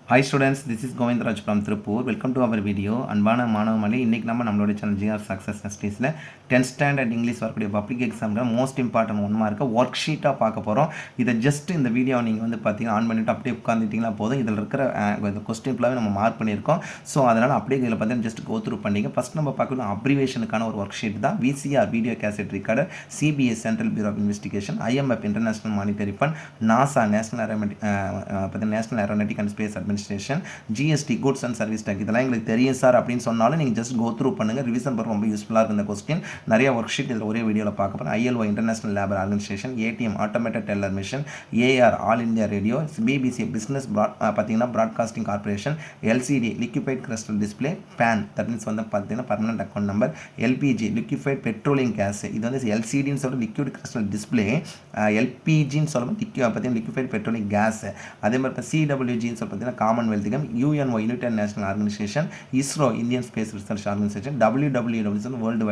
Hi students, this is Govindraj from Tripur. Welcome to our video. அன்பான மாணவர்களே, இன்னைக்கு நம்மளோட channel GR Success Studiesல 10th standard English வரக்கூடிய public எக்ஸாம்ல மோஸ்ட் இம்பார்ட்டன்ட் ஒன் மார்க்க ஒர்க் ஷீட்டாக பார்க்க போகிறோம். இதை ஜஸ்ட் இந்த வீடியோ நீங்கள் வந்து பார்த்தீங்கன்னா ஆன் பண்ணிவிட்டு அப்படியே உட்காந்துட்டிங்களா போதும். இதில் இருக்கிற இந்த கொஸ்டின் ஃபுல்லாகவே நம்ம மார்க் பண்ணியிருக்கோம். ஸோ அதனால் அப்படியே இதில் பார்த்தீங்கன்னா ஜஸ்ட் கோ த்ரூ பண்ணிங்க. ஃபஸ்ட் நம்ம பார்க்கணும் அப்ரிவேஷனுக்கான ஒரு ஒர்க் ஷீட் தான் VCR video cassette recorder, CBS central bureau of investigation, IMF international monetary fund, NASA national aeronautic and space administration, GST goods and service tax. இதெல்லாம் எங்களுக்கு தெரியும் சார் அப்படின்னு சொன்னாலும் நீங்கள் ஜஸ்ட் கோ த்ரூ பண்ணுங்கள். ரிவிஷன் பண்ண ரொம்ப யூஸ்ஃபுல்லாக இருக்கும் இந்த கொஸ்டின். நிறைய ஒர்க் ஷீட் இதில் ஒரே வீடியோவில் பார்க்க போகிறோம். ILO international labour organisation, ATM automated teller machine, AR all India radio, BBC business பார்த்தீங்கன்னா broadcasting corporation, LCD liquefied crystal display, PAN that means வந்து பார்த்தீங்கன்னா permanent account number, LPG liquefied petroleum gas, இது வந்து LCDன்னு சொல்லிட்டு லிக்விட் கிறிஸ்டல் டிஸ்பிளே, LPGன்னு சொல்லும்போது பார்த்தீங்கன்னா liquefied petroleum case. அதே மாதிரி இப்போ CWGன்னு சொல்லி பார்த்தீங்கன்னா commonwealth game, UNO united national organisation, ISRO Indian space research organisation, WWW world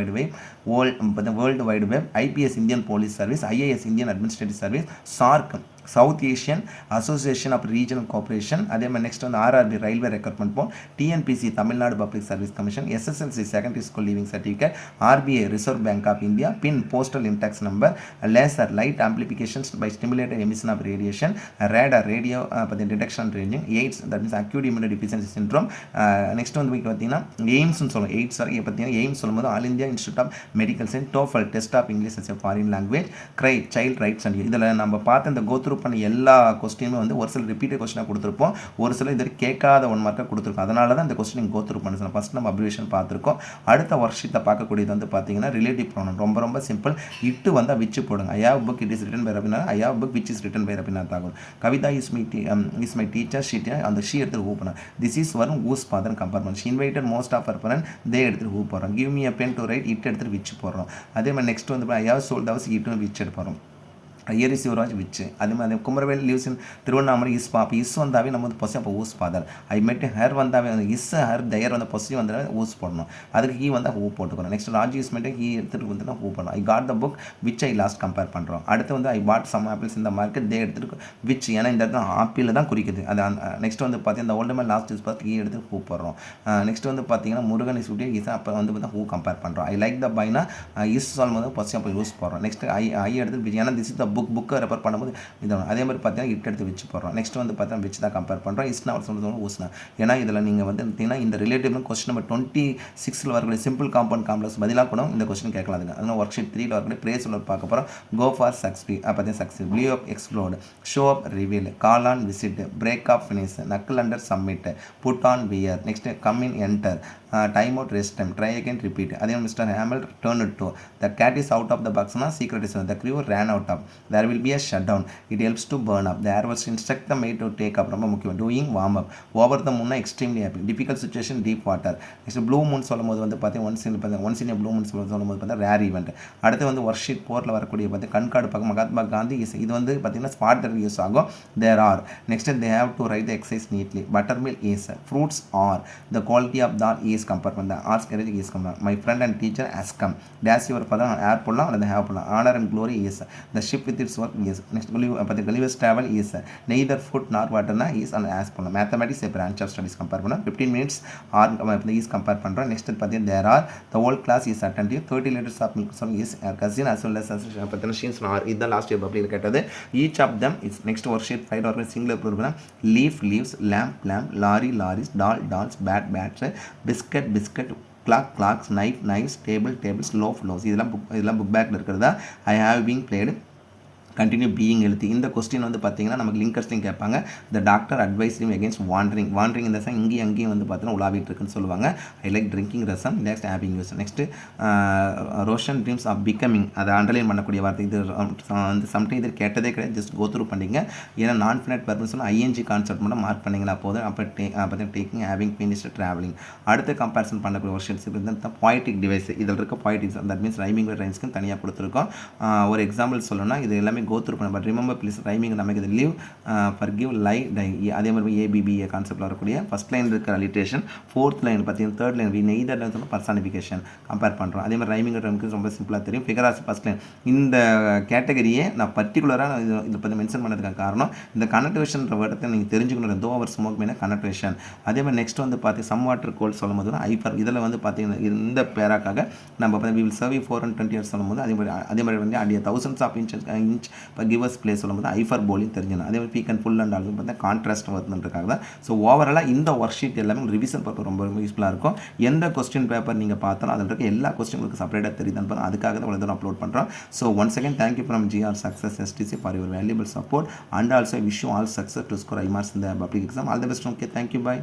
wide web, IPS Indian police service, IAS Indian administrative service, SARC south Asian association of regional cooperation, அதே மாதிரி next வந்து RRB railway recruitment board, TNPC Tamil Nadu public service commission, SSLC secondary school leaving certificate, RBI reserve bank of India, PIN postal index number, laser light amplifications by stimulated emission of radiation, radar radio detection ranging, AIDS that means acute immuno deficiency syndrome. Next வந்து பார்த்தீங்கன்னா எய்ம்ஸ்னு சொல்லுவோம். AIDS வரைக்கும் பார்த்தீங்கன்னா AIIMS சொல்லும்போது all India institute of medical science, TOEFL test of English as a foreign language, CRY child rights and இதில் நம்ம பார்த்து இந்த கோத்ரூ பண்ண எல்லா கொஸ்டினுமே வந்து ஒரு சில ரிப்பீட்டட் கொஸ்டினாக கொடுத்துருப்போம், ஒரு சில இது கேட்காத ஒன் மார்க்காக கொடுத்துருக்கோம். அதனால தான் இந்த கொஸ்டின் கோத்ரூ பண்ண ஃபஸ்ட் நம்ம அப்ரிவேஷன் பார்த்துருக்கோம். அடுத்த ஒர்க் ஷீட்டை பார்க்கக்கூடியது வந்து பார்த்தீங்கன்னா ரிலேட்டிவ் ப்ரோனவுன். ரொம்ப சிம்பிள். இட்டு வந்து விச்சு போடுங்க. I have book it is written by Rabina, I have book which is written by Rabina Tagore. Kavita is my teacher she'd, அந்த ஷீ எடுத்து ஹூ பண்ண. This is Varun whose father compare பண்ண. ஷி இன்வைட்டட் மோஸ்ட் ஆஃப் பர்பரன், they எடுத்துட்டு who போடுறோம். Give me a pen to write, it எடுத்துட்டு which போடுறோம். அதே மாதிரி நெக்ஸ்ட் வந்து I have sold house, it which எடுத்து போகிறோம். இயர் இஸ் யுவராஜ் விச்சு. அதே மாதிரி Kumaravel leaves in Tiruvannamalai, is பாப்பா. இஸ் வந்தாவே நம்ம வந்து பொசி, அப்போ ஊஸ் ஃபாதர். ஐ மெட் ஹேர் வந்தாவே இஸ் ஹேர் தயர் வந்து பொசி வந்தாவே ஊஸ் போடணும். அதுக்கு ஹீ வந்தால் ஹூ போட்டுக்கணும். நெக்ஸ்ட் ராஜ் யூஸ் மெட்டு ஹீ எடுத்துகிட்டு வந்துட்டு ஹூ பண்ணணும். I got the book which I last compare பண்ணுறோம். அடுத்து வந்து ஐ பாட் சம் ஆப்பிள்ஸ் இந்த மார்க்கெட், தே எடுத்துகிட்டு விச், ஏன்னா இந்த இடத்துல ஆப்பிள் தான் குறிக்குது. அது நெக்ஸ்ட் வந்து பார்த்தீங்கன்னா இந்த ஓல்டு மேன் லாஸ்ட் யூஸ் பார்த்து ஹீ எடுத்து ஹூ போடுறோம். நெக்ஸ்ட் வந்து பார்த்தீங்கன்னா முருகன் இஸ் விட்டு இஸ், அப்போ வந்து பார்த்தா ஹூ கம்பேர் பண்ணுறோம். ஐ லைக் த பைனா இஸ் சொல்லும் போது பொசி, அப்போ யூஸ் போடுறோம். நெக்ஸ்ட் ஐ எடுத்து, ஏன்னா திஸ் இஸ் த புக்கை ரெஃபர் பண்ணும்போது இது. அதே மாதிரி பார்த்தீங்கன்னா இட் எடுத்து வச்சு போடுறோம். நெக்ஸ்ட் வந்து பார்த்தீங்கன்னா விச் தான் கம்பேர் பண்ணுறோம். இஸ்னா அவர் சொல்லுறது ஊஸ்னா, ஏன்னா இதில் நீங்கள் வந்து பார்த்தீங்கன்னா இந்த ரிலேட்டிவ் கொஸ்டின் நம்பர் 26 வரக்கூடிய சிம்பிள் காம்பவுண்ட் காம்ப்ளெக்ஸ் பதிலாக கூட இந்த கொஸ்டின் கேட்கலாதுங்க. அதனால் ஒர்க் ஷீட் 3 வரக்கூடிய பிரேஸ் உள்ள பார்க்க போகிறோம். கோ ஃபார் சக்ஸீட், பார்த்தீங்கன்னா succeed, blow up exploded, show up reveal, call on visit, break off finish, knuckle under submit, put on wear, next come in enter, time out rest time, try again repeat. அதே mister Hemal turn it to, the cat is out of the பாக்ஸ்னா secret is, the crew ran out of, there will be a shut down, it helps to burn up, the air was instruct the maid to take up, ரொம்ப முக்கியம். doing warm up, over the moon extremely happy, difficult situation deep water. next blue moon சொல்லும்போது வந்து பார்த்தீங்கன்னா once in a blue moon சொல்லும்போது பார்த்தா rare event. அடுத்து வந்து work sheet 4ல வரக்கூடிய பார்த்து கண்காடு பக்கம் மகாத்மா காந்தி இஸ், இது வந்து பார்த்தீங்கன்னா ஸ்பாட் யூஸ் ஆகும். there are, next they have to write the exercise neatly. buttermilk is, fruits are, the quality of that is compare பண்ண, arts carriage is compare, my friend and teacher has come, dash your father air போடலாம் அல்லது have போடலாம். honor and glory is, the ship with its work is, next Gulliver's travel is, neither food nor water na is and as பண்ணலாம். mathematics a branch of studies compare பண்ணலாம். 15 minutes or is compare பண்ணுறோம். next பார்த்தீங்கன்னா there are, the whole class is attentive, 30 liters of milk is a cousin as well as பார்த்தீங்கன்னா she's are, இதுதான் last year public கேட்டது. each of them is, next worksheet 5 or singular plural, leaf leaves, lamp lamp, lorry lorries, doll dolls, bat bats, biscuit biscuit, clock clocks, knife knives, table tables, loaf loaves. இதெல்லாம் book பேக்கில் இருக்கிறதா. I have been played, continue being எழுத்து. இந்த question வந்து பார்த்தீங்கன்னா நமக்கு லிங்கர்ஸ்லையும் கேட்பாங்க. The doctor advise him against wandering இந்த சாங் இங்கேயும் அங்கேயும் வந்து பார்த்தீங்கன்னா உலாவிட்டு இருக்குன்னு சொல்லுவாங்க. I like drinking rasam, next having use. Next Roshan dreams of becoming, அதை அண்டர்லைன் பண்ணக்கூடிய வார்த்தை. இது வந்து சம்டைம் இது கேட்டதே கிடையாது, ஜஸ்ட் கோ த்ரூ பண்ணிங்க. ஏன்னா நான் ஃபினைட் பர்பஸ் ING கான்செப்ட் மட்டும் மார்க் பண்ணிங்களா போதும். அப்போ பார்த்தீங்கன்னா டேக்கிங், ஹேவிங், ஃபினிஷ்ட், ட்ராவலிங். அடுத்து கம்பேரிசன் பண்ணக்கூடிய ஒர்க்ஷீட்ஸ் வந்து பாய்டிக் டிவைஸ். இதில் இருக்க பாய்டிக்ஸ், தட் மீன்ஸ் ரைமிங் ரைம்ஸ்க்கு தனியாக கொடுத்துருக்கோம். ஒரு எக்ஸாம்பிள் சொல்லணும்னா இது எல்லாமே எல்லாமே கோ த்ரூ பண்ண. பட் ரிமெம்பர் ப்ளீஸ் ரைமிங் நமக்கு இது லிவ், ஃபர்கிவ், லை, டை. அதே மாதிரி ஏபிபிஏ கான்செப்ட்டில் வரக்கூடிய ஃபஸ்ட் லைன் இருக்கிற அலிட்ரேஷன், ஃபோர்த் லைன் பார்த்தீங்கன்னா third line neither personification compare பண்ணுறோம். அதே மாதிரி ரைமிங் நமக்கு ரொம்ப சிம்பிளாக தெரியும். ஃபிகர் ஆஃப் ஃபஸ்ட் லைன் இந்த கேட்டகரியே நான் பர்டிகுலராக இதை பற்றி மென்ஷன் பண்ணதுக்கான காரணம் இந்த கனெக்டிவேஷன்ற வேர்டத்தை நீங்கள் தெரிஞ்சுக்கணும். தோ அவர் ஸ்மோக் மீனா கனெக்டிவேஷன். அதே மாதிரி நெக்ஸ்ட் வந்து பார்த்து சம் வாட்டர் கோல் சொல்லும் போது ஐஃபர் இதில் வந்து பார்த்தீங்கன்னா இந்த பேராக்காக நம்ம பார்த்து வி வில் சர்வ் 420 years சொல்லும் போது அதே மாதிரி வந்து அடிய தௌசண்ட்ஸ் ஆஃப் இன்ச் இப்போ கிவர்ஸ் பிளேஸ் சொல்லும் போது ஐஃபர் போலிங் தெரிஞ்சிடும். அதே மாதிரி peak and full and also பார்த்தா கான்ட்ராஸ்ட் வருதுன்றதுக்காக தான். ஸோ ஓவராலாக இந்த ஒர்க் ஷீட் எல்லாமே ரிவிஷன் பேப்பர் ரொம்ப ரொம்ப யூஸ்ஃபுல்லாக இருக்கும். எந்த கொஸ்டின் பேப்பர் நீங்கள் பார்த்தாலும் அதில் இருக்க எல்லா கொஸ்டின்களுக்கு செப்பரேட்டாக தெரியுதுன்னு அதுக்காக தான் இவ்வளோ அப்லோட் பண்ணுறோம். So once again thank you from GR Success STC for your valuable support and also wish you all success to score IMARS in the public exam. All the best. Okay, thank you. Bye.